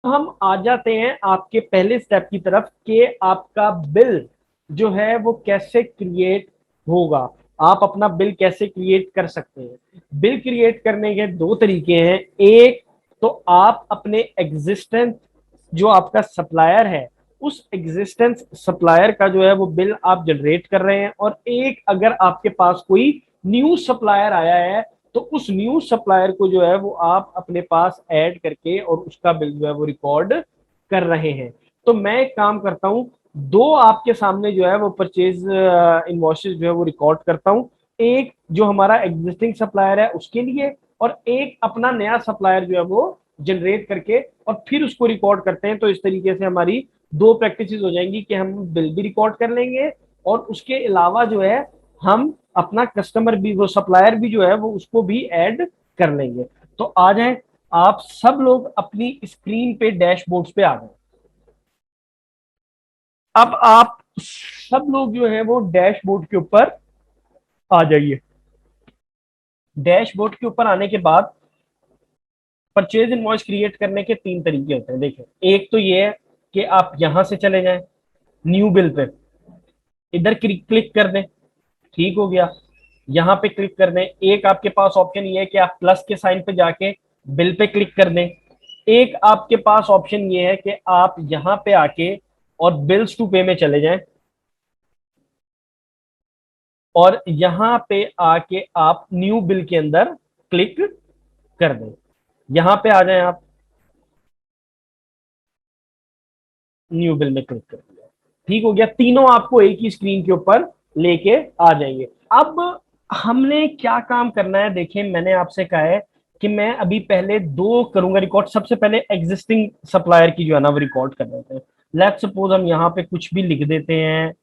हम आ जाते हैं आपके पहले स्टेप की तरफ कि आपका बिल जो है वो कैसे क्रिएट होगा। आप अपना बिल कैसे क्रिएट कर सकते हैं। बिल क्रिएट करने के दो तरीके हैं। एक तो आप अपने एग्जिस्टेंस जो आपका सप्लायर है उस एग्जिस्टेंस सप्लायर का जो है वो बिल आप जनरेट कर रहे हैं, और एक अगर आपके पास कोई न्यू सप्लायर आया है तो उस न्यू सप्लायर को जो है वो आप अपने पास ऐड करके और उसका बिल जो है वो रिकॉर्ड कर रहे हैं। तो मैं एक काम करता हूं, दो आपके सामने जो है वो परचेज इनवॉइसेस जो है वो रिकॉर्ड करता हूं। एक जो हमारा एग्जिस्टिंग सप्लायर है उसके लिए, और एक अपना नया सप्लायर जो है वो जनरेट करके और फिर उसको रिकॉर्ड करते हैं। तो इस तरीके से हमारी दो प्रैक्टिसेस हो जाएंगी कि हम बिल भी रिकॉर्ड कर लेंगे और उसके अलावा जो है हम अपना कस्टमर भी, वो सप्लायर भी जो है वो उसको भी ऐड कर लेंगे। तो आ जाए आप सब लोग अपनी स्क्रीन पे डैशबोर्ड पे आ गए। अब आप सब लोग जो है वो डैशबोर्ड के ऊपर आ जाइए। डैशबोर्ड के ऊपर आने के बाद परचेज इनवॉइस क्रिएट करने के तीन तरीके होते हैं। देखिए, एक तो ये है कि आप यहां से चले जाएं, न्यू बिल पे इधर क्लिक कर दें। ठीक हो गया, यहां पे क्लिक कर दें। एक आपके पास ऑप्शन ये है कि आप प्लस के साइन पे जाके बिल पे क्लिक कर दें। एक आपके पास ऑप्शन ये है कि आप यहां पे आके और बिल्स टू पे में चले जाएं, और यहां पे आके आप न्यू बिल के अंदर क्लिक कर दें। यहां पे आ जाएं आप, न्यू बिल में क्लिक कर दिया। ठीक हो गया, तीनों आपको एक ही स्क्रीन के ऊपर लेके आ जाएंगे। अब हमने क्या काम करना है, देखिए मैंने आपसे कहा है कि मैं अभी पहले दो करूंगा रिकॉर्ड। सबसे पहले एग्जिस्टिंग सप्लायर की जो है ना वो रिकॉर्ड कर देते हैं। लेट्स सपोज हम यहाँ पे कुछ भी लिख देते हैं।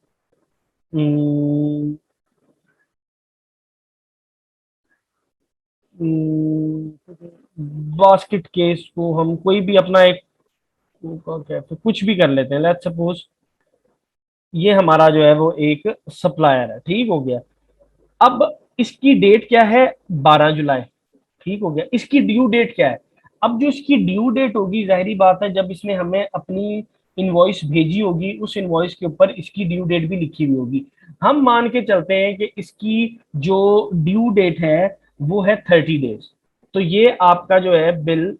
बास्केट केस को हम कोई भी अपना एक कैफे कुछ भी कर लेते हैं। लेट्स सपोज ये हमारा जो है वो एक सप्लायर है। ठीक हो गया, अब इसकी डेट क्या है, 12 जुलाई। ठीक हो गया, इसकी ड्यू डेट क्या है। अब जो इसकी ड्यू डेट होगी, जाहिर बात है जब इसने हमें अपनी इनवॉइस भेजी होगी उस इनवॉइस के ऊपर इसकी ड्यू डेट भी लिखी हुई होगी। हम मान के चलते हैं कि इसकी जो ड्यू डेट है वो है 30 डेज। तो ये आपका जो है बिल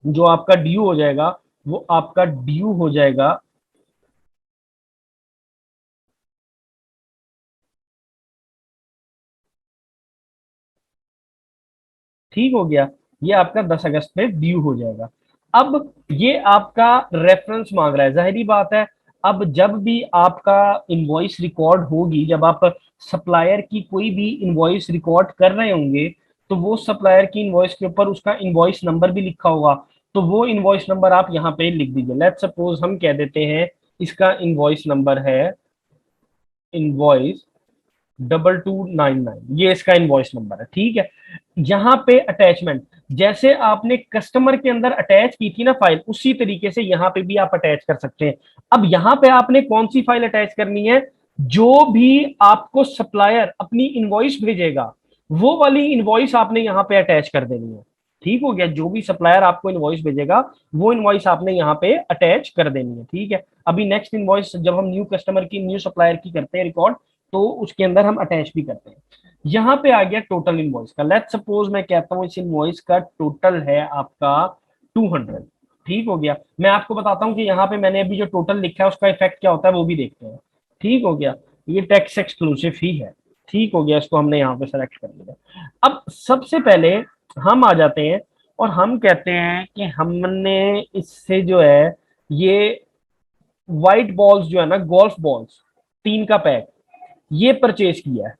जो आपका ड्यू हो जाएगा वो आपका ड्यू हो जाएगा। ठीक हो गया, ये आपका 10 अगस्त पे ड्यू हो जाएगा। अब ये आपका रेफरेंस मांग रहा है, जाहिर बात है। अब जब भी आपका इनवॉइस रिकॉर्ड होगी, जब आप सप्लायर की कोई भी इनवॉइस रिकॉर्ड कर रहे होंगे तो वो सप्लायर की इनवॉइस के ऊपर उसका इनवॉइस नंबर भी लिखा होगा। तो वो इनवॉइस नंबर आप यहाँ पे लिख दीजिए। लेट्स सपोज हम कह देते हैं इसका इनवॉइस नंबर है इनवॉइस 2299, ये इसका इनवॉइस नंबर है। ठीक है, यहाँ पे अटैचमेंट जैसे आपने कस्टमर के अंदर अटैच की थी ना फाइल, उसी तरीके से यहाँ पे भी आप अटैच कर सकते हैं। अब यहाँ पे आपने कौन सी फाइल अटैच करनी है, जो भी आपको सप्लायर अपनी इनवॉइस भेजेगा वो वाली इनवॉइस आपने यहाँ पे अटैच कर देनी है। ठीक हो गया, जो भी सप्लायर आपको इनवॉइस भेजेगा वो इनवॉइस आपने यहाँ पे अटैच कर देनी है। ठीक है, अभी नेक्स्ट इनवॉइस जब हम न्यू कस्टमर की, न्यू सप्लायर की करते हैं रिकॉर्ड, तो उसके अंदर हम अटैच भी करते हैं। यहाँ पे आ गया टोटल इनवॉइस का। लेट्स सपोज मैं कहता हूँ इस इनवॉइस का टोटल है आपका 200। ठीक हो गया, मैं आपको बताता हूँ कि यहाँ पे मैंने अभी जो टोटल लिखा है उसका इफेक्ट क्या होता है वो भी देखते हैं। ठीक हो गया, ये टैक्स एक्सक्लूसिव ही है। ठीक हो गया, इसको हमने यहाँ पे सेलेक्ट कर लिया। अब सबसे पहले हम आ जाते हैं और हम कहते हैं कि हमने इससे जो है ये व्हाइट बॉल्स जो है ना, गोल्फ बॉल्स 3 का पैक, ये परचेज किया है।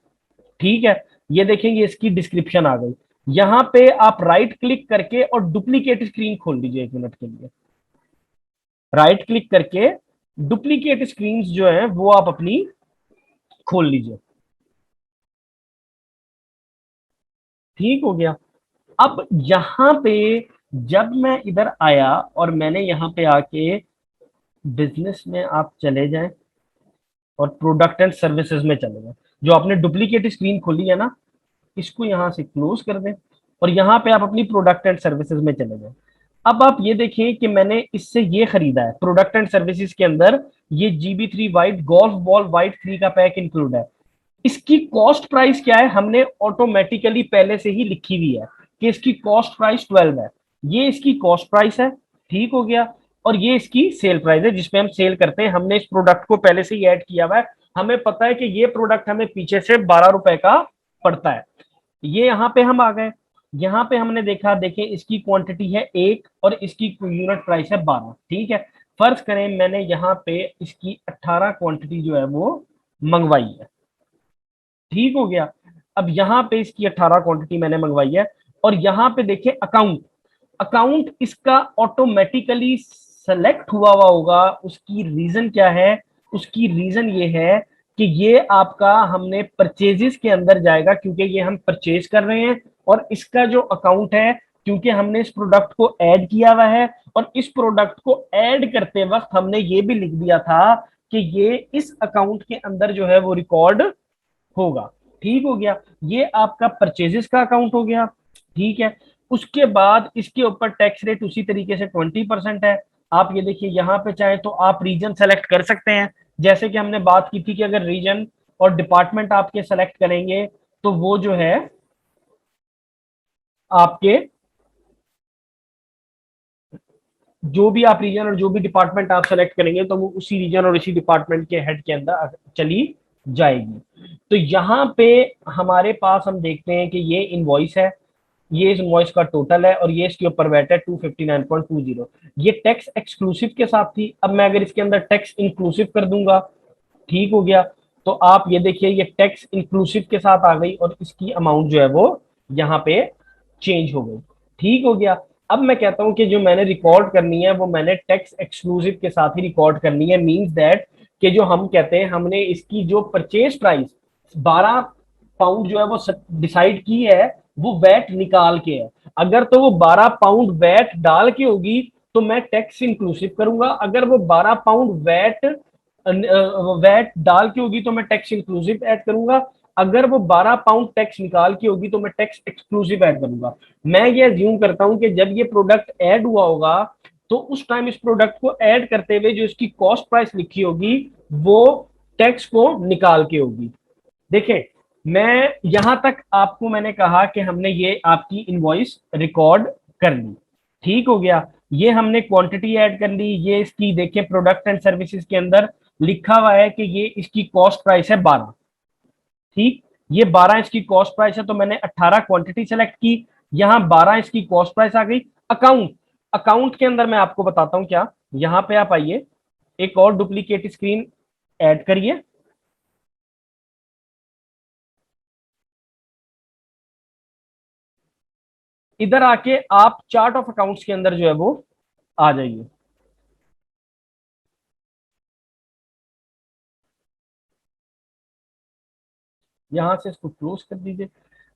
ठीक है, ये देखेंगे इसकी डिस्क्रिप्शन आ गई। यहां पे आप राइट क्लिक करके और डुप्लीकेट स्क्रीन खोल लीजिए 1 मिनट के लिए। राइट क्लिक करके डुप्लीकेट स्क्रीन जो है वो आप अपनी खोल लीजिए। ठीक हो गया, अब यहां पे जब मैं इधर आया और मैंने यहां पे आके बिजनेस में आप चले जाएं और प्रोडक्ट एंड सर्विसेज में चले जाएं, जो आपने डुप्लीकेट स्क्रीन खोली है ना, इसको यहां से क्लोज कर दें और यहां पे आप अपनी प्रोडक्ट एंड सर्विसेज में चले जाएं। अब आप ये देखिए कि मैंने इससे ये खरीदा है प्रोडक्ट एंड सर्विसेज के अंदर, ये GB3 white golf ball white 3 का पैक इंक्लूड है। इसकी कॉस्ट प्राइस क्या है, हमने ऑटोमेटिकली पहले से ही लिखी हुई है कि इसकी कॉस्ट प्राइस 12 है। ये इसकी कॉस्ट प्राइस है, ठीक हो गया। और ये इसकी सेल प्राइस है जिसपे हम सेल करते हैं। हमने इस प्रोडक्ट को पहले से ही ऐड किया हुआ है, हमें पता है कि ये प्रोडक्ट हमें पीछे से 12 रुपए का पड़ता है। ये यहाँ पे हम आ गए, यहाँ पे हमने देखा, देखें इसकी क्वांटिटी है 1 और इसकी यूनिट प्राइस है 12, ठीक है। फर्ज करें मैंने यहाँ पे इसकी 18 क्वांटिटी जो है वो मंगवाई है, ठीक हो गया। अब यहाँ पे इसकी 18 क्वांटिटी मैंने मंगवाई है, और यहाँ पे देखें अकाउंट, अकाउंट इसका ऑटोमेटिकली सेलेक्ट हुआ हुआ होगा। उसकी रीजन क्या है, उसकी रीजन ये है कि ये आपका हमने परचेजेस के अंदर जाएगा क्योंकि ये हम परचेज कर रहे हैं, और इसका जो अकाउंट है क्योंकि हमने इस प्रोडक्ट को ऐड किया हुआ है, और इस प्रोडक्ट को ऐड करते वक्त हमने ये भी लिख दिया था कि ये इस अकाउंट के अंदर जो है वो रिकॉर्ड होगा, ठीक हो गया। ये आपका परचेजेस का अकाउंट हो गया, ठीक है। उसके बाद इसके ऊपर टैक्स रेट उसी तरीके से 20% है। आप ये देखिए यहाँ पे चाहे तो आप रीजन सेलेक्ट कर सकते हैं, जैसे कि हमने बात की थी कि अगर रीजन और डिपार्टमेंट आपके सेलेक्ट करेंगे तो वो जो है आपके जो भी आप रीजन और जो भी डिपार्टमेंट आप सेलेक्ट करेंगे तो वो उसी रीजन और उसी डिपार्टमेंट के हेड के अंदर चली जाएगी। तो यहाँ पे हमारे पास हम देखते हैं कि ये इनवॉइस है, ये इस इनवॉइस का टोटल है, और ये इसके ऊपर वैट है 259.20। ये टैक्स एक्सक्लूसिव के साथ थी। अब मैं अगर इसके अंदर टैक्स इंक्लूसिव कर दूंगा, ठीक हो गया, तो आप ये देखिए ये टैक्स इंक्लूसिव के साथ आ गई और इसकी अमाउंट जो है वो यहाँ पे चेंज हो गई, ठीक हो गया। अब मैं कहता हूं कि जो मैंने रिकॉर्ड करनी है वो मैंने टैक्स एक्सक्लूसिव के साथ ही रिकॉर्ड करनी है। मींस दैट कि जो हम कहते हैं हमने इसकी जो परचेज प्राइस 12 पाउंड जो है वो डिसाइड की है, वो वैट निकाल के है। अगर तो वो 12 पाउंड वैट डाल के होगी तो मैं टैक्स इंक्लूसिव करूंगा, अगर वो 12 पाउंड वैट डाल के होगी तो मैं टैक्स इंक्लूसिव ऐड करूंगा, अगर वो 12 पाउंड टैक्स निकाल के होगी तो मैं टैक्स एक्सक्लूसिव ऐड करूंगा। मैं ये अज्यूम करता हूं कि जब ये प्रोडक्ट ऐड हुआ होगा तो उस टाइम इस प्रोडक्ट को ऐड करते हुए जो इसकी कॉस्ट प्राइस लिखी होगी वो टैक्स को निकाल के होगी। देखें, मैं यहां तक आपको मैंने कहा कि हमने ये आपकी इनवॉइस रिकॉर्ड कर ली, ठीक हो गया। ये हमने क्वांटिटी ऐड कर ली, ये इसकी देखें प्रोडक्ट एंड सर्विसेज के अंदर लिखा हुआ है कि ये इसकी कॉस्ट प्राइस है 12, ठीक। ये 12 इसकी कॉस्ट प्राइस है, तो मैंने 18 क्वांटिटी सेलेक्ट की, यहाँ 12 इसकी कॉस्ट प्राइस आ गई। अकाउंट, अकाउंट के अंदर मैं आपको बताता हूं क्या, यहाँ पे आप आइए, एक और डुप्लीकेट स्क्रीन ऐड करिए, इधर आके आप चार्ट ऑफ अकाउंट्स के अंदर जो है वो आ जाइए। यहां से इसको क्लोज कर दीजिए।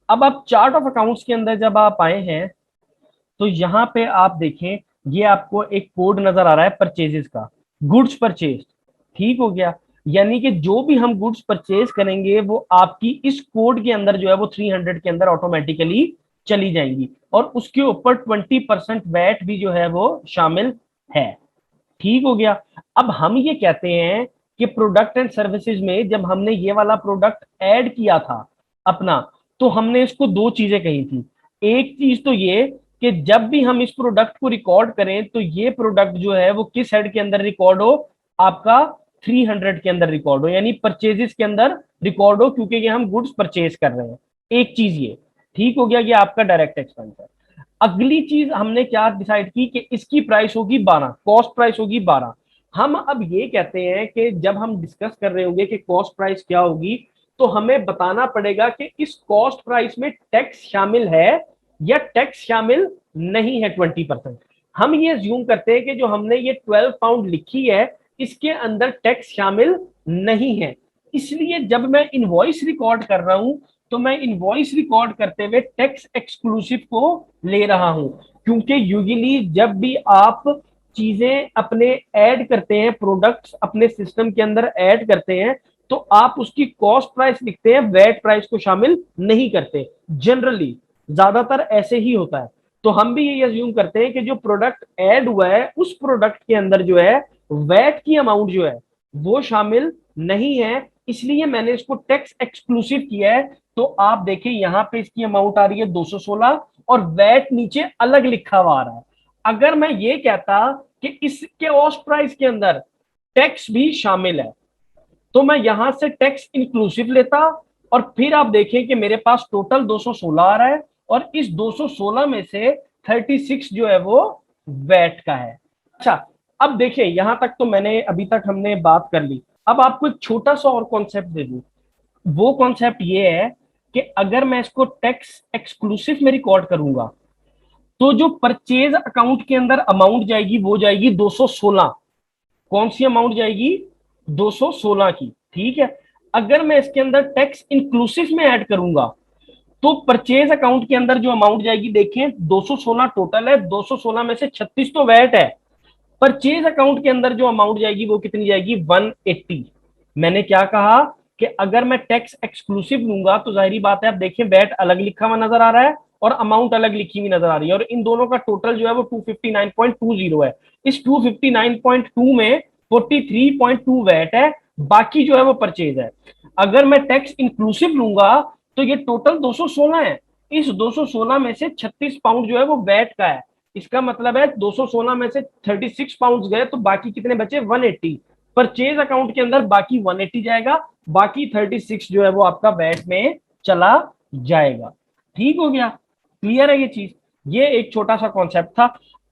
अब आप चार्ट ऑफ अकाउंट्स के अंदर जब आप आए हैं तो यहाँ पे आप देखें, ये आपको एक कोड नजर आ रहा है परचेजेस का, गुड्स परचेज, ठीक हो गया। यानी कि जो भी हम गुड्स परचेज करेंगे वो आपकी इस कोड के अंदर जो है वो 300 के अंदर ऑटोमेटिकली चली जाएंगी, और उसके ऊपर 20% वैट भी जो है वो शामिल है, ठीक हो गया। अब हम ये कहते हैं कि प्रोडक्ट एंड सर्विसेज में जब हमने ये वाला प्रोडक्ट ऐड किया था अपना, तो हमने इसको दो चीजें कही थी। एक चीज तो ये कि जब भी हम इस प्रोडक्ट को रिकॉर्ड करें तो ये प्रोडक्ट जो है वो किस हेड के अंदर रिकॉर्ड हो, आपका 300 के अंदर रिकॉर्ड हो, यानी परचेजेस के अंदर रिकॉर्ड हो, क्योंकि ये हम गुड्स परचेज कर रहे हैं। एक चीज ये, ठीक हो गया, ये आपका डायरेक्ट एक्सपेंस है। अगली चीज हमने क्या डिसाइड की कि इसकी प्राइस होगी 12, कॉस्ट प्राइस होगी 12। हम अब ये कहते हैं कि जब हम डिस्कस कर रहे होंगे कि कॉस्ट प्राइस क्या होगी, तो हमें बताना पड़ेगा कि इस कॉस्ट प्राइस में टैक्स शामिल है या टैक्स शामिल नहीं है 20%। हम ये ज्यूम करते हैं कि जो हमने ये 12 पाउंड लिखी है इसके अंदर टैक्स शामिल नहीं है, इसलिए जब मैं इनवॉइस रिकॉर्ड कर रहा हूं तो मैं इनवॉइस रिकॉर्ड करते हुए टैक्स एक्सक्लूसिव को ले रहा हूं, क्योंकि यूजुअली जब भी आप चीजें अपने ऐड करते हैं, प्रोडक्ट्स अपने सिस्टम के अंदर ऐड करते हैं, तो आप उसकी कॉस्ट प्राइस लिखते हैं, वैट प्राइस को शामिल नहीं करते। जनरली ज्यादातर ऐसे ही होता है। तो हम भी ये अज्यूम करते हैं कि जो प्रोडक्ट ऐड हुआ है उस प्रोडक्ट के अंदर जो है वैट की अमाउंट जो है वो शामिल नहीं है, इसलिए मैंने इसको टैक्स एक्सक्लूसिव किया है। तो आप देखें यहां पे इसकी अमाउंट आ रही है 216 और वैट नीचे अलग लिखा हुआ आ रहा है। अगर मैं ये कहता कि इसके कॉस्ट प्राइस के अंदर टैक्स भी शामिल है तो मैं यहां से टैक्स इंक्लूसिव लेता और फिर आप देखें कि मेरे पास टोटल 216 आ रहा है और इस 216 में से 36 जो है वो वैट का है। अच्छा, अब देखिए यहां तक तो मैंने अभी तक हमने बात कर ली। अब आपको एक छोटा सा और कॉन्सेप्ट दे दूं। वो कॉन्सेप्ट ये है कि अगर मैं इसको टैक्स एक्सक्लूसिव में रिकॉर्ड करूंगा तो जो परचेज अकाउंट के अंदर अमाउंट जाएगी वो जाएगी 216। कौन सी अमाउंट जाएगी? 216 की। ठीक है। अगर मैं इसके अंदर टैक्स इंक्लूसिव में ऐड करूंगा तो परचेज अकाउंट के अंदर जो अमाउंट जाएगी, देखें 216 टोटल है, 216 में से 36 तो वैट है। परचेज अकाउंट के अंदर जो अमाउंट जाएगी वो कितनी जाएगी? 180। मैंने क्या कहा कि अगर मैं टैक्स एक्सक्लूसिव लूंगा तो जाहिर बात है, आप देखें वैट अलग लिखा हुआ नजर आ रहा है और अमाउंट अलग लिखी हुई नजर आ रही है और इन दोनों का टोटल जो है वो 259.20 है। इस 259.2 में 43.2 वैट है, बाकी जो है वो परचेज है। अगर मैं टैक्स इंक्लूसिव लूंगा तो ये टोटल 216 है। इस 216 में से 36 पाउंड जो है वो वैट का है। इसका मतलब है 216 में से 36 पाउंड गए तो बाकी कितने बचे? 180। परचेज अकाउंट के अंदर बाकी 180 जाएगा, बाकी 36 जो है वो आपका वैट में चला जाएगा। ठीक हो गया? क्लियर है ये चीज? ये एक छोटा सा कॉन्सेप्ट था।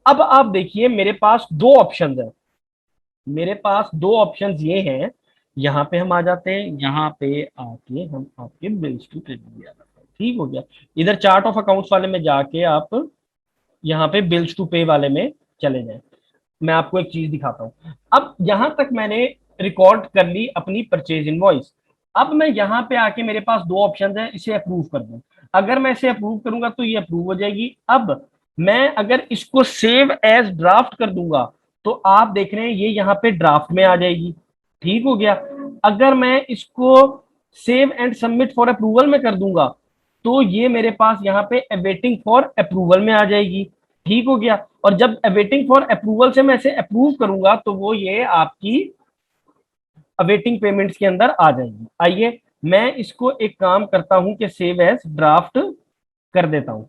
अब आप देखिए मेरे पास दो ऑप्शंस है। मेरे पास दो ऑप्शंस ये हैं। यहाँ पे हम आ जाते हैं, यहाँ पे आके हम आपके बिल्स टू क्रेडिट आ जाते हैं। ठीक हो गया? इधर चार्ट ऑफ अकाउंट्स वाले में जाके आप यहाँ पे बिल्स टू पे वाले में चले जाएं। मैं आपको एक चीज दिखाता हूं। अब यहां तक मैंने रिकॉर्ड कर ली अपनी परचेज इनवॉइस। अब मैं यहाँ पे आके मेरे पास दो ऑप्शन है, इसे अप्रूव कर दूं। अगर मैं इसे अप्रूव करूंगा तो ये अप्रूव हो जाएगी। अब मैं अगर इसको सेव एज ड्राफ्ट कर दूंगा तो आप देख रहे हैं ये यहाँ पे ड्राफ्ट में आ जाएगी। ठीक हो गया? अगर मैं इसको save and submit for approval में कर दूंगा तो ये मेरे पास यहाँ पे अवेटिंग फॉर अप्रूवल में आ जाएगी। ठीक हो गया? और जब अवेटिंग फॉर अप्रूवल से मैं इसे अप्रूव करूंगा तो वो ये आपकी अवेटिंग पेमेंट्स के अंदर आ जाएगी। आइए मैं इसको एक काम करता हूं कि सेव एज ड्राफ्ट कर देता हूं।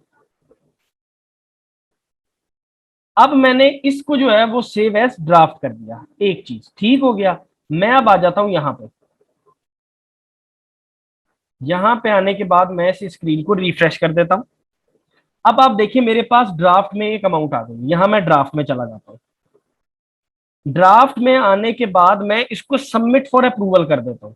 अब मैंने इसको जो है वो सेव एज ड्राफ्ट कर दिया। एक चीज ठीक हो गया। मैं अब आ जाता हूं यहां पे। यहां पे आने के बाद मैं इस स्क्रीन को रिफ्रेश कर देता हूं। अब आप देखिए मेरे पास ड्राफ्ट में एक अमाउंट आ गई। यहां मैं ड्राफ्ट में चला जाता हूं। ड्राफ्ट में आने के बाद मैं इसको सबमिट फॉर अप्रूवल कर देता हूं।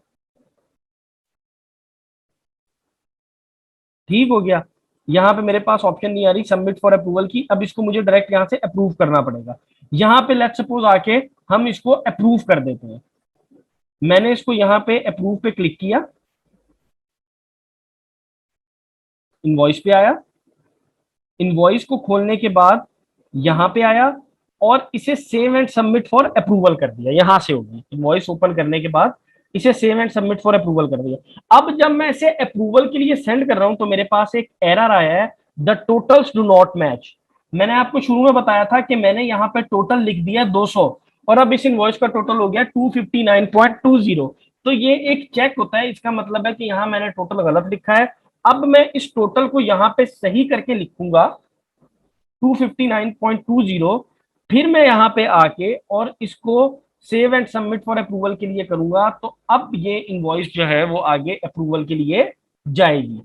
ठीक हो गया? यहां पे मेरे पास ऑप्शन नहीं आ रही सबमिट फॉर अप्रूवल की। अब इसको मुझे डायरेक्ट यहां से अप्रूव करना पड़ेगा। यहां पे लेट्स सपोज आके हम इसको अप्रूव कर देते हैं। मैंने इसको यहां पे अप्रूव पे क्लिक किया, इनवॉइस पे आया। इनवॉइस को खोलने के बाद यहां पे आया और इसे save and submit for approval कर दिया। यहां से होगी इनवॉइस ओपन करने के बाद इसे save and submit for approval कर दिया। अब जब मैं इसे अप्रूवल के लिए सेंड कर रहा हूं तो मेरे पास एक एरर आया है, the totals do not match. मैंने आपको शुरू में बताया था कि मैंने यहाँ पे टोटल लिख दिया 200 और अब इस इनवॉइस का टोटल हो गया 259.20। तो ये एक चेक होता है, इसका मतलब है कि यहाँ मैंने टोटल गलत लिखा है। अब मैं इस टोटल को यहाँ पे सही करके लिखूंगा 259.20। फिर मैं यहाँ पे आके और इसको save and submit for approval के लिए करूंगा तो अब ये इनवॉइस जो है वो आगे अप्रूवल के लिए जाएगी।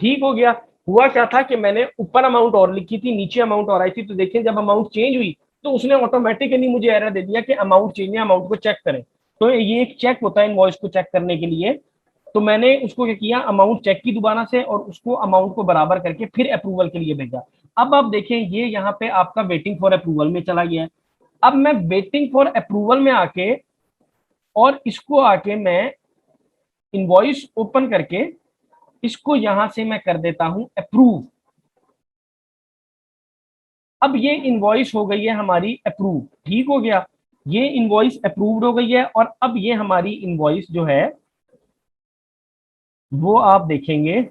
ठीक हो गया? हुआ क्या था कि मैंने ऊपर अमाउंट और लिखी थी, नीचे अमाउंट और आई थी। तो देखिए जब अमाउंट चेंज हुई तो उसने ऑटोमेटिकली मुझे एरर दे दिया कि अमाउंट चेंज है, अमाउंट को चेक करें। तो ये एक चेक होता है इनवॉइस को चेक करने के लिए। तो मैंने उसको क्या किया, अमाउंट चेक की दोबारा से और उसको अमाउंट को बराबर करके फिर अप्रूवल के लिए भेजा। अब आप देखें ये यहाँ पे आपका वेटिंग फॉर अप्रूवल में चला गया है। अब मैं वेटिंग फॉर अप्रूवल में आके और इसको आके मैं इनवॉइस ओपन करके इसको यहां से मैं कर देता हूं अप्रूव। अब ये इनवॉइस हो गई है हमारी अप्रूव। ठीक हो गया? ये इनवॉइस अप्रूव्ड हो गई है और अब ये हमारी इनवॉइस जो है वो आप देखेंगे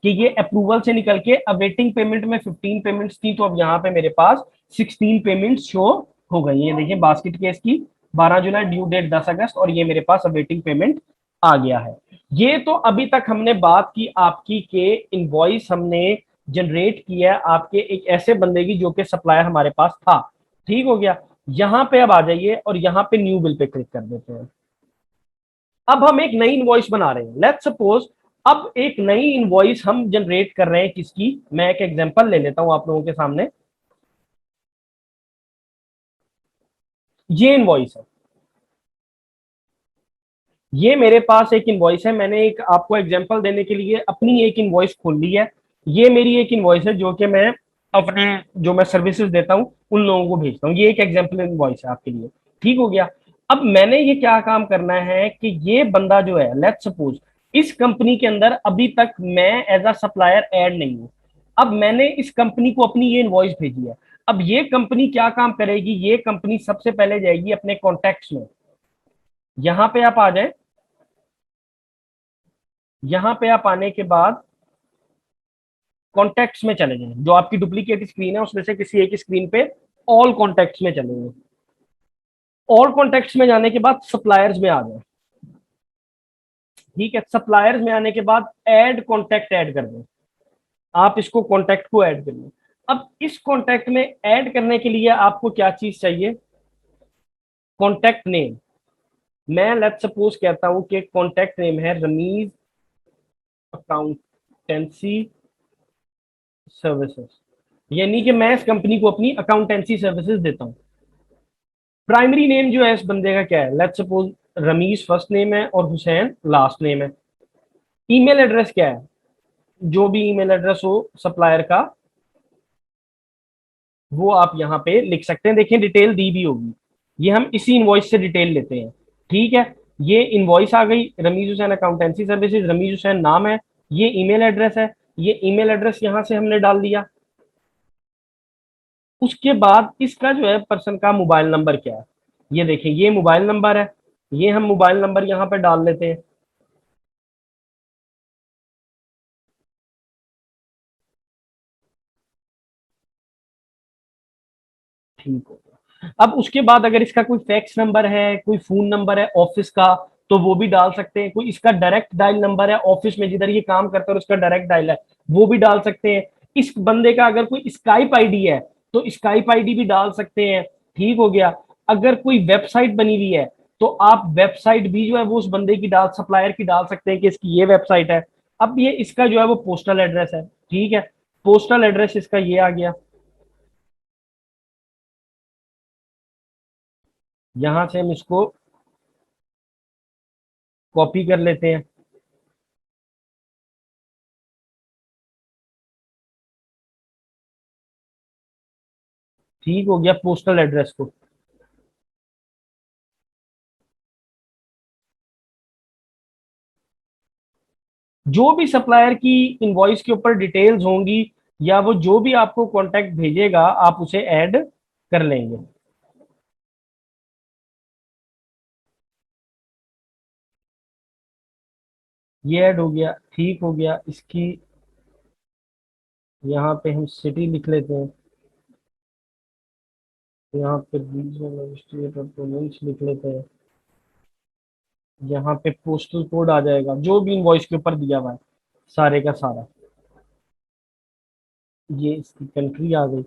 कि ये अप्रूवल से निकल के अवेटिंग पेमेंट में 15 पेमेंट्स थी, तो अब यहाँ पे मेरे पास 16 पेमेंट्स शो हो गई। ये देखिए बास्केट केस की 12 जुलाई, ड्यू डेट 10 अगस्त, और ये मेरे पास अवेटिंग पेमेंट आ गया है। ये तो अभी तक हमने बात की आपकी के इनवॉइस हमने जनरेट किया है आपके एक ऐसे बंदे की जो कि सप्लायर हमारे पास था। ठीक हो गया। यहां पे अब आ जाइए और यहां पे न्यू बिल पे क्लिक कर देते हैं। अब हम एक नई इनवॉइस बना रहे हैं। लेट्स सपोज अब एक नई इनवॉइस हम जनरेट कर रहे हैं किसकी, मैं एक एग्जांपल ले लेता हूं आप लोगों के सामने। ये इनवॉइस है, ये मेरे पास एक इनवॉइस है। मैंने एक आपको एग्जांपल देने के लिए अपनी एक इनवॉइस खोल ली है। ये मेरी एक इनवॉइस है जो कि मैं अपने जो मैं सर्विसेज देता हूं उन लोगों को भेजता हूं। ये एक एग्जांपल इनवॉइस है आपके लिए। ठीक हो गया। अब मैंने ये क्या काम करना है कि ये बंदा जो है, लेट्स सपोज इस कंपनी के अंदर अभी तक मैं एज अ सप्लायर ऐड नहीं हूं। अब मैंने इस कंपनी को अपनी ये इनवॉइस भेजी है। अब ये कंपनी क्या काम करेगी, ये कंपनी सबसे पहले जाएगी अपने कॉन्टैक्ट्स में। यहां पे आप आ जाए, यहां पे आप आने के बाद कॉन्टैक्ट्स में चले जाएं। जो आपकी डुप्लीकेट स्क्रीन है उसमें से किसी एक स्क्रीन पे ऑल कॉन्टैक्ट्स में चले जाएं। ऑल कॉन्टैक्ट्स में जाने के बाद सप्लायर्स में आ जाए। ठीक है, सप्लायर्स में आने के बाद ऐड कॉन्टैक्ट ऐड कर दें। आप इसको कॉन्टैक्ट को ऐड कर लें। अब इस कॉन्टैक्ट में ऐड करने के लिए आपको क्या चीज चाहिए, कॉन्टैक्ट नेम। मैं लेट्स सपोज कहता हूं कि कॉन्टैक्ट नेम है रमीज अकाउंटेंसी सर्विसेज, यानी कि मैं इस कंपनी को अपनी अकाउंटेंसी सर्विसेज देता हूं। प्राइमरी नेम जो है इस बंदे का क्या है, let's suppose Rameez first name है और हुसैन लास्ट नेम है। ईमेल एड्रेस क्या है, जो भी ईमेल एड्रेस हो सप्लायर का वो आप यहाँ पे लिख सकते हैं। देखिए डिटेल दी भी होगी, ये हम इसी इनवॉइस से डिटेल लेते हैं। ठीक है, ये इनवॉइस आ गई, रमीज हुसैन अकाउंटेंसी सर्विसेज, रमीज हुसैन नाम है, ये ईमेल एड्रेस है, ये ईमेल एड्रेस यहां से हमने डाल दिया। उसके बाद इसका जो है पर्सन का मोबाइल नंबर क्या है, ये देखें ये मोबाइल नंबर है, ये हम मोबाइल नंबर यहाँ पे डाल लेते हैं। ठीक हो गया। अब उसके बाद अगर इसका कोई फैक्स नंबर है, कोई फोन नंबर है ऑफिस का, तो वो भी डाल सकते हैं। कोई इसका डायरेक्ट डायल नंबर है ऑफिस में जिधर ये काम करता है, उसका डायरेक्ट डायल है, वो भी डाल सकते हैं। इस बंदे का अगर कोई स्काइप आईडी है तो स्काइप आईडी भी डाल सकते हैं। ठीक हो गया। अगर कोई वेबसाइट बनी हुई है तो आप वेबसाइट भी जो है वो उस बंदे की डाल, सप्लायर की डाल सकते हैं कि इसकी ये वेबसाइट है। अब ये इसका जो है वो पोस्टल एड्रेस है। ठीक है, पोस्टल एड्रेस इसका ये आ गया। यहां से हम इसको कॉपी कर लेते हैं। ठीक हो गया, पोस्टल एड्रेस को। जो भी सप्लायर की इनवॉइस के ऊपर डिटेल्स होंगी या वो जो भी आपको कांटेक्ट भेजेगा आप उसे ऐड कर लेंगे। ये ऐड हो गया। ठीक हो गया। इसकी यहाँ पे हम सिटी लिख लेते हैं, यहाँ पे रीजनल मजिस्ट्रेट और प्रोविंस लिख लेते हैं। यहाँ पे पोस्टल कोड आ जाएगा जो भी इनवॉइस के ऊपर दिया हुआ है सारे का सारा। ये इसकी कंट्री आ गई।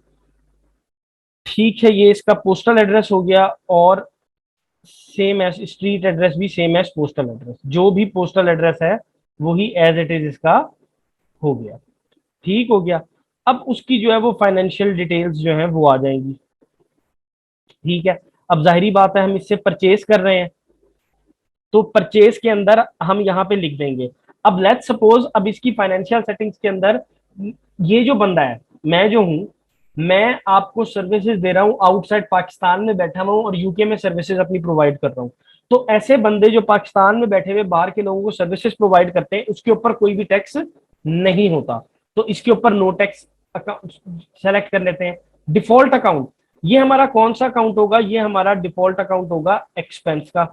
ठीक है, ये इसका पोस्टल एड्रेस हो गया, और सेम एज स्ट्रीट एड्रेस भी सेम एज पोस्टल एड्रेस, जो भी पोस्टल एड्रेस है वही एज इट इज इसका हो गया। ठीक हो गया। अब उसकी जो है वो फाइनेंशियल डिटेल्स जो है वो आ जाएंगी। ठीक है, अब जाहिरी बात है हम इससे परचेज कर रहे हैं, तो परचेज के अंदर हम यहाँ पे लिख देंगे। अब लेट्स सपोज अब इसकी फाइनेंशियल सेटिंग्स के अंदर ये जो बंदा है, मैं जो हूं, मैं आपको सर्विसेज दे रहा हूं आउटसाइड पाकिस्तान में बैठा हुआ हूं और यूके में सर्विसेज अपनी प्रोवाइड कर रहा हूं। तो ऐसे बंदे जो पाकिस्तान में बैठे हुए बाहर के लोगों को सर्विसेज प्रोवाइड करते हैं उसके ऊपर कोई भी टैक्स नहीं होता, तो इसके ऊपर नो टैक्स सेलेक्ट कर लेते हैं। डिफॉल्ट अकाउंट, ये हमारा कौन सा अकाउंट होगा, ये हमारा डिफॉल्ट अकाउंट होगा एक्सपेंस का।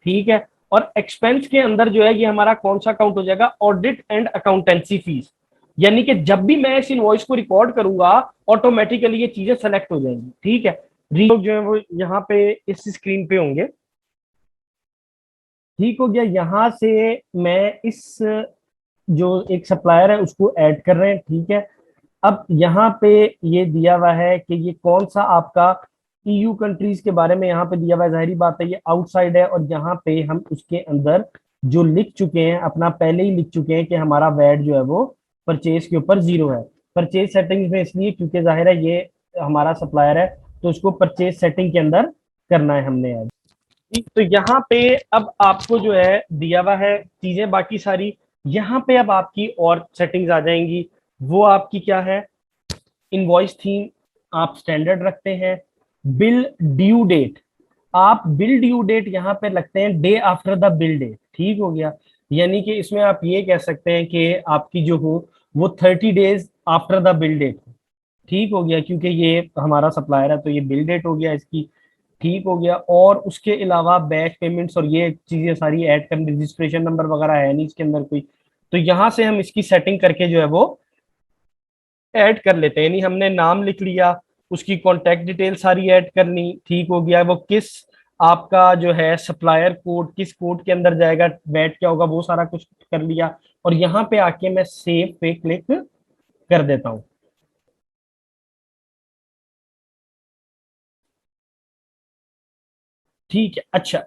ठीक है, और एक्सपेंस के अंदर जो है ये हमारा कौन सा अकाउंट हो जाएगा, ऑडिट एंड अकाउंटेंसी फीस। यानी कि जब भी मैं इस इनवॉइस को रिकॉर्ड करूंगा ऑटोमेटिकली ये चीजें सेलेक्ट हो जाएंगी। ठीक है, लोग जो है वो यहाँ पे इस स्क्रीन पे होंगे। ठीक हो गया, यहाँ से मैं इस जो एक सप्लायर है उसको ऐड कर रहे हैं। ठीक है, अब यहाँ पे ये दिया हुआ है कि ये कौन सा आपका ईयू कंट्रीज के बारे में यहाँ पे दिया हुआ है, जाहिर बात है ये आउटसाइड है। और यहाँ पे हम उसके अंदर जो लिख चुके हैं अपना पहले ही लिख चुके हैं कि हमारा वैट जो है वो परचेज के ऊपर 0 है। परचेज सेटिंग्स में इसलिए क्योंकि जाहिर है ये हमारा सप्लायर है, तो उसको परचेज सेटिंग के अंदर करना है हमने ऐड। ठीक, तो यहाँ पे अब आपको जो है दिया हुआ है चीजें बाकी सारी। यहाँ पे अब आपकी और सेटिंग्स आ जाएंगी। वो आपकी क्या है, इनवॉइस थीम आप स्टैंडर्ड रखते हैं। बिल ड्यू डेट, आप बिल ड्यू डेट यहाँ पे लगते हैं day after the bill date. ठीक हो गया, यानी कि इसमें आप ये कह सकते हैं कि आपकी जो हो वो 30 days after the bill date. ठीक हो गया, क्योंकि ये हमारा सप्लायर है तो ये बिल डेट हो गया इसकी। ठीक हो गया, और उसके अलावा बैच पेमेंट्स और ये चीजें सारी ऐड करनी, रजिस्ट्रेशन नंबर वगैरह है नहीं इसके अंदर कोई, तो यहाँ से हम इसकी सेटिंग करके जो है वो ऐड कर लेते हैं। यानी हमने नाम लिख लिया, उसकी कॉन्टेक्ट डिटेल सारी ऐड करनी। ठीक हो गया, वो किस आपका जो है सप्लायर कोड किस कोड के अंदर जाएगा, वैट क्या होगा, वो सारा कुछ कर लिया। और यहाँ पे आके मैं सेव पे क्लिक कर देता हूँ। ठीक है, अच्छा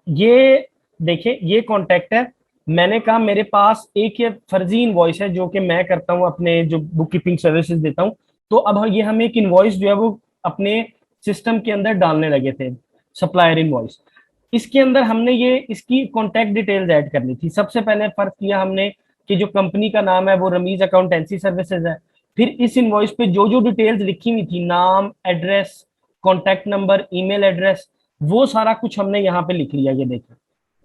ये देखिए ये कॉन्टेक्ट है। मैंने कहा मेरे पास एक ये फर्जी इनवॉइस है जो कि मैं करता हूँ अपने जो बुक कीपिंग सर्विसेज देता हूँ। तो अब ये हम एक इनवॉइस जो है वो अपने सिस्टम के अंदर डालने लगे थे, सप्लायर इनवॉइस। इसके अंदर हमने ये इसकी कॉन्टेक्ट डिटेल्स ऐड करनी थी। सबसे पहले फर्क किया हमने कि जो कंपनी का नाम है वो रमीज अकाउंटेंसी सर्विसेज है। फिर इस इनवॉइस पे जो जो डिटेल्स लिखी हुई थी, नाम, address, contact number, email address, वो सारा कुछ हमने यहाँ पे लिख लिया। ये देखिए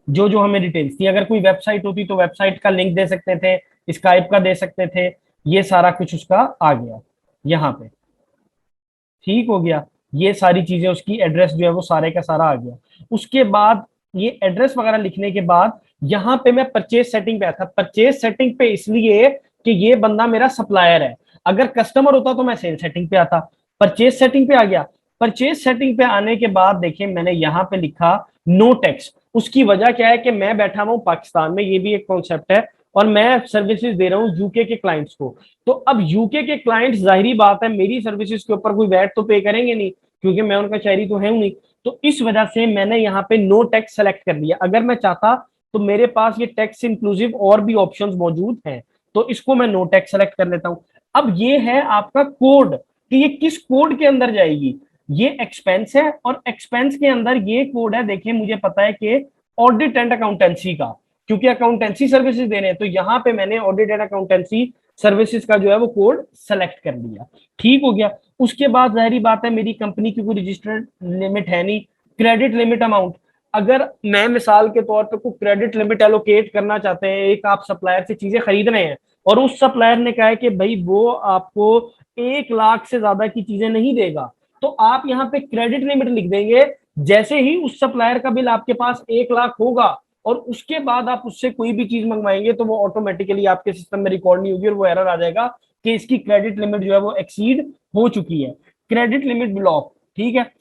जो जो हमें डिटेल्स थी, अगर कोई वेबसाइट होती तो वेबसाइट का लिंक दे सकते थे, स्काइप का दे सकते थे, ये सारा कुछ उसका आ गया यहाँ पे। ठीक हो गया, ये सारी चीजें उसकी एड्रेस जो है वो सारे का सारा आ गया। उसके बाद ये एड्रेस वगैरह लिखने के बाद यहाँ पे मैं परचेज सेटिंग पे आया था। परचेज सेटिंग पे इसलिए कि ये बंदा मेरा सप्लायर है, अगर कस्टमर होता तो मैं सेल सेटिंग पे आता। परचेज सेटिंग पे आ गया। परचेज सेटिंग पे आने के बाद देखिए मैंने यहाँ पे लिखा नो टैक्स। उसकी वजह क्या है कि मैं बैठा हुआ हूँ पाकिस्तान में, ये भी एक कॉन्सेप्ट है, और मैं सर्विसेज दे रहा हूँ यूके के क्लाइंट्स को। तो अब यूके के क्लाइंट्स जाहिर बात है मेरी सर्विसेज के ऊपर कोई वैट तो पे करेंगे नहीं, क्योंकि मैं उनका शहरी तो है नहीं। तो इस वजह से मैंने यहाँ पे नो टैक्स सेलेक्ट कर लिया। अगर मैं चाहता तो मेरे पास ये टैक्स इंक्लूसिव और भी ऑप्शंस मौजूद हैं, तो इसको मैं नो टैक्स सेलेक्ट कर लेता हूँ। अब ये है आपका कोड कि ये किस कोड के अंदर जाएगी। ये एक्सपेंस है, और एक्सपेंस के अंदर ये कोड है। देखिए मुझे पता है कि ऑडिट एंड अकाउंटेंसी का, क्योंकि अकाउंटेंसी सर्विसेज दे रहे हैं, तो यहाँ पे मैंने ऑडिट एंड अकाउंटेंसी सर्विसेज का जो है वो कोड सेलेक्ट कर लिया। ठीक हो गया, उसके बाद जाहिर बात है मेरी कंपनी की कोई रजिस्टर्ड लिमिट है नहीं। क्रेडिट लिमिट अमाउंट, अगर मैं मिसाल के तौर पे कोई क्रेडिट लिमिट एलोकेट करना चाहते हैं, एक आप सप्लायर से चीजें खरीद रहे हैं और उस सप्लायर ने कहा है कि भाई वो आपको 1 लाख से ज्यादा की चीजें नहीं देगा, तो आप यहाँ पे क्रेडिट लिमिट लिख देंगे। जैसे ही उस सप्लायर का बिल आपके पास 1 लाख होगा और उसके बाद आप उससे कोई भी चीज मंगवाएंगे तो वो ऑटोमेटिकली आपके सिस्टम में रिकॉर्ड नहीं होगी और वो एरर आ जाएगा कि इसकी क्रेडिट लिमिट जो है वो एक्सीड हो चुकी है। क्रेडिट लिमिट ब्लॉक, ठीक है।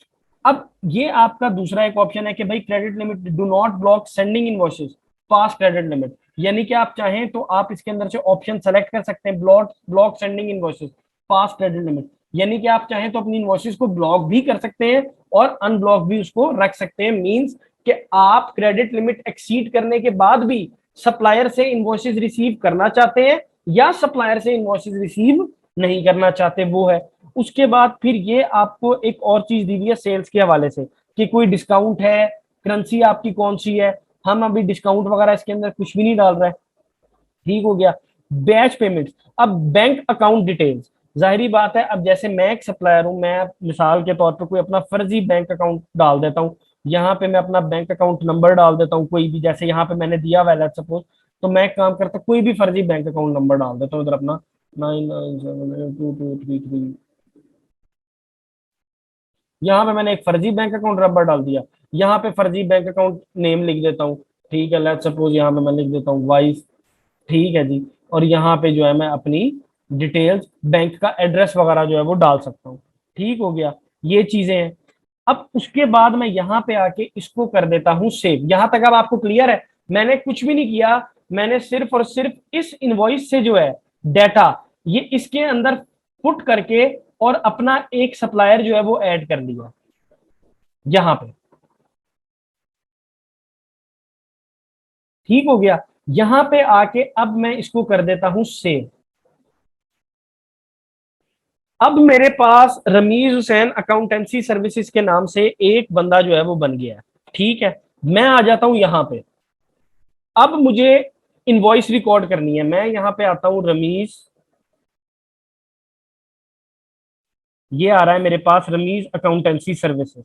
अब ये आपका दूसरा एक ऑप्शन है कि भाई credit limit do not block sending invoices pass credit limit, यानी कि आप चाहें तो आप इसके अंदर से ऑप्शन सेलेक्ट कर सकते हैं ब्लॉक ब्लॉक सेंडिंग इनवॉइसेस पास क्रेडिट लिमिट, यानी कि आप चाहें तो अपनी इनवॉइसेस को ब्लॉक भी कर सकते हैं और अनब्लॉक भी उसको रख सकते हैं। मींस कि आप क्रेडिट लिमिट एक्सीड करने के बाद भी सप्लायर से इनवॉइसेस रिसीव करना चाहते हैं या सप्लायर से इनवॉइसेस रिसीव नहीं करना चाहते, वो है। उसके बाद फिर ये आपको एक और चीज दी हुई है सेल्स के हवाले से कि कोई डिस्काउंट है, करेंसी आपकी कौन सी है। हम अभी डिस्काउंट वगैरह इसके अंदर कुछ भी नहीं डाल रहे। ठीक हो गया। बैच पेमेंट्स, अब बैंक अकाउंट डिटेल्स, जाहिर बात है अब जैसे मैं एक सप्लायर हूं, मैं मिसाल के तौर पर कोई अपना फर्जी बैंक अकाउंट डाल देता हूं। यहाँ पे मैं अपना बैंक अकाउंट नंबर डाल देता हूँ कोई भी, जैसे यहाँ पे मैंने दिया हुआ है सपोज, तो मैं काम करता कोई भी फर्जी बैंक अकाउंट नंबर डाल देता हूँ इधर अपना 99782233। यहाँ पे मैंने एक फर्जी बैंक अकाउंट नंबर डाल दिया, यहाँ पे फर्जी बैंक अकाउंट नेम लिख देता हूँ। ठीक है, लेट्स सपोज यहाँ पे मैं लिख देता हूँ वाइफ। ठीक है जी, और यहाँ पे जो है मैं अपनी डिटेल्स, बैंक का एड्रेस वगैरह जो है वो डाल सकता हूँ। ठीक हो गया, ये चीजें हैं। अब उसके बाद मैं यहाँ पे आके इसको कर देता हूँ सेव। यहां तक अब आपको क्लियर है? मैंने कुछ भी नहीं किया, मैंने सिर्फ और सिर्फ इस इनवॉइस से जो है डाटा ये इसके अंदर पुट करके और अपना एक सप्लायर जो है वो ऐड कर दिया यहां पे। ठीक हो गया, यहां पे आके अब मैं इसको कर देता हूं सेव। अब मेरे पास रमीज हुसैन अकाउंटेंसी सर्विसेज के नाम से एक बंदा जो है वो बन गया है। ठीक है, मैं आ जाता हूं यहां पे। अब मुझे इनवॉइस रिकॉर्ड करनी है। मैं यहां पे आता हूं रमीज, ये आ रहा है मेरे पास रमीज अकाउंटेंसी सर्विसेज।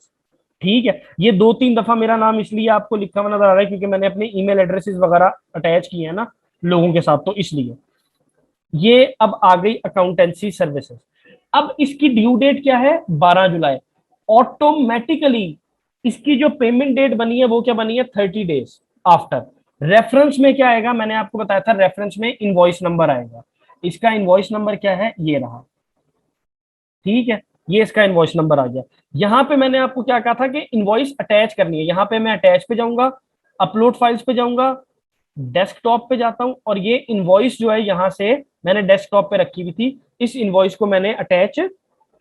ठीक है, ये दो तीन दफा मेरा नाम इसलिए आपको लिखा हुआ नजर आ रहा है क्योंकि मैंने अपने ईमेल एड्रेसेस वगैरह अटैच किए हैं ना लोगों के साथ, तो इसलिए ये अब आ गई अकाउंटेंसी सर्विसेज। अब इसकी ड्यू डेट क्या है? 12 जुलाई। ऑटोमेटिकली इसकी जो पेमेंट डेट बनी है वो क्या बनी है? 30 डेज आफ्टर। रेफरेंस में क्या आएगा? मैंने आपको बताया था रेफरेंस में इनवॉइस नंबर आएगा। इसका इनवॉइस नंबर क्या है? ये रहा। ठीक है, ये इसका इनवॉइस नंबर आ गया। यहां पे मैंने आपको क्या कहा था कि इनवॉइस अटैच करनी है। यहां पे मैं अटैच पे जाऊंगा, अपलोड फाइल्स पे जाऊंगा, डेस्कटॉप पे जाता हूं और ये इनवॉइस जो है यहां से मैंने डेस्कटॉप पे रखी हुई थी, इस इनवॉइस को मैंने अटैच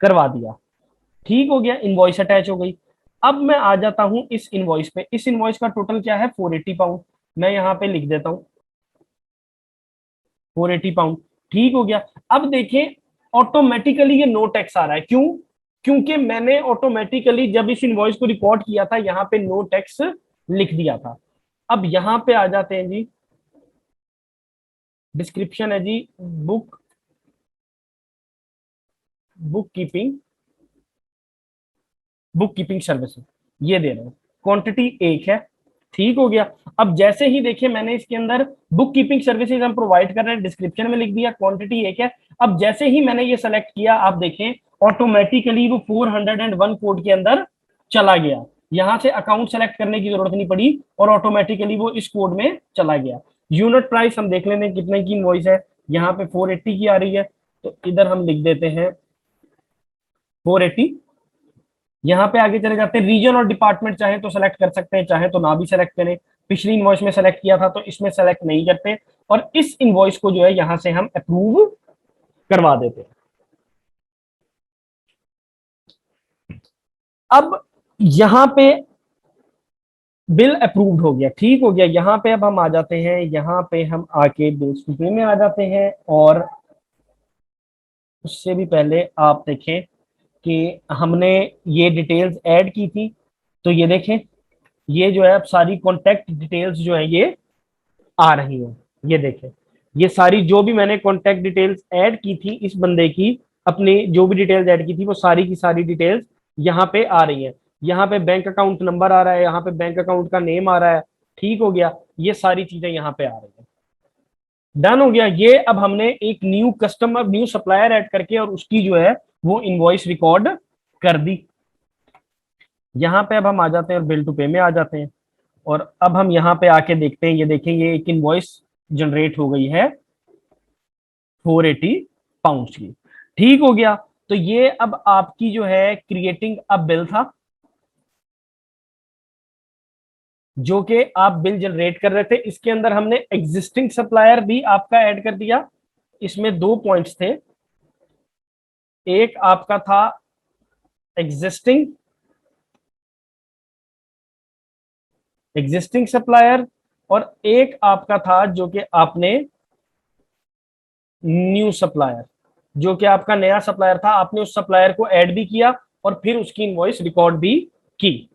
करवा दिया। ठीक हो गया, इनवॉइस अटैच हो गई। अब मैं आ जाता हूं इस इनवॉइस पे। इस इनवॉइस का टोटल क्या है? 480 पाउंड। मैं यहां पे लिख देता हूं 480 पाउंड। ठीक हो गया। अब देखें, ऑटोमेटिकली ये नो टैक्स आ रहा है। क्यों? क्योंकि मैंने ऑटोमेटिकली जब इस इनवॉइस को रिकॉर्ड किया था यहाँ पे नो टैक्स लिख दिया था। अब यहां पे आ जाते हैं जी, डिस्क्रिप्शन है जी, book book keeping book keeping services, ये दे रहे हैं। क्वांटिटी एक है। ठीक हो गया। अब जैसे ही देखिए मैंने इसके अंदर बुक कीपिंग सर्विसेज हम प्रोवाइड कर रहे हैं, डिस्क्रिप्शन में लिख दिया, क्वांटिटी एक है। अब जैसे ही मैंने ये सेलेक्ट किया, आप देखें ऑटोमेटिकली वो 401 कोड के अंदर चला गया। यहां से अकाउंट सेलेक्ट करने की जरूरत नहीं पड़ी और ऑटोमेटिकली वो इस कोड में चला गया। यूनिट प्राइस हम देख लेते हैं कितने की इनवॉइस है। यहाँ पे 480 की आ रही है, तो इधर हम लिख देते हैं 480। यहाँ पे आगे चले जाते हैं, रीजन और डिपार्टमेंट चाहे तो सेलेक्ट कर सकते हैं, चाहे तो ना भी सेलेक्ट करें। पिछली इनवॉइस में सेलेक्ट किया था तो इसमें सेलेक्ट नहीं करते, और इस इनवॉइस को जो है यहां से हम अप्रूव करवा देते हैं। अब यहां पे बिल अप्रूव्ड हो गया। ठीक हो गया, यहां पे अब हम आ जाते हैं, यहां पे हम आके बिल्स टू पे में आ जाते हैं। और उससे भी पहले आप देखें कि हमने ये डिटेल्स ऐड की थी, तो ये देखें, ये जो है अब सारी कॉन्टेक्ट डिटेल्स जो है ये आ रही है। ये देखें, ये सारी जो भी मैंने कॉन्टेक्ट डिटेल्स ऐड की थी इस बंदे की, अपनी जो भी डिटेल्स ऐड की थी वो सारी की सारी डिटेल्स यहाँ पे आ रही है। यहाँ पे बैंक अकाउंट नंबर आ रहा है, यहाँ पे बैंक अकाउंट का नेम आ रहा है। ठीक हो गया, ये सारी चीजें यहाँ पे आ रही है। डन हो गया। ये अब हमने एक new customer, new supplier add करके और उसकी जो है वो इनवॉइस रिकॉर्ड कर दी। यहाँ पे अब हम आ जाते हैं और बिल टू पे में आ जाते हैं। और अब हम यहाँ पे आके देखते हैं, ये देखें, ये एक इनवॉइस जनरेट हो गई है 480 पाउंड की। ठीक हो गया, तो ये अब आपकी जो है क्रिएटिंग अ बिल था, जो कि आप बिल जनरेट कर रहे थे। इसके अंदर हमने एग्जिस्टिंग सप्लायर भी आपका ऐड कर दिया। इसमें दो पॉइंट्स थे, एक आपका था एग्जिस्टिंग एग्जिस्टिंग सप्लायर, और एक आपका था जो कि आपने न्यू सप्लायर, जो कि आपका नया सप्लायर था। आपने उस सप्लायर को ऐड भी किया और फिर उसकी इनवॉइस रिकॉर्ड भी की।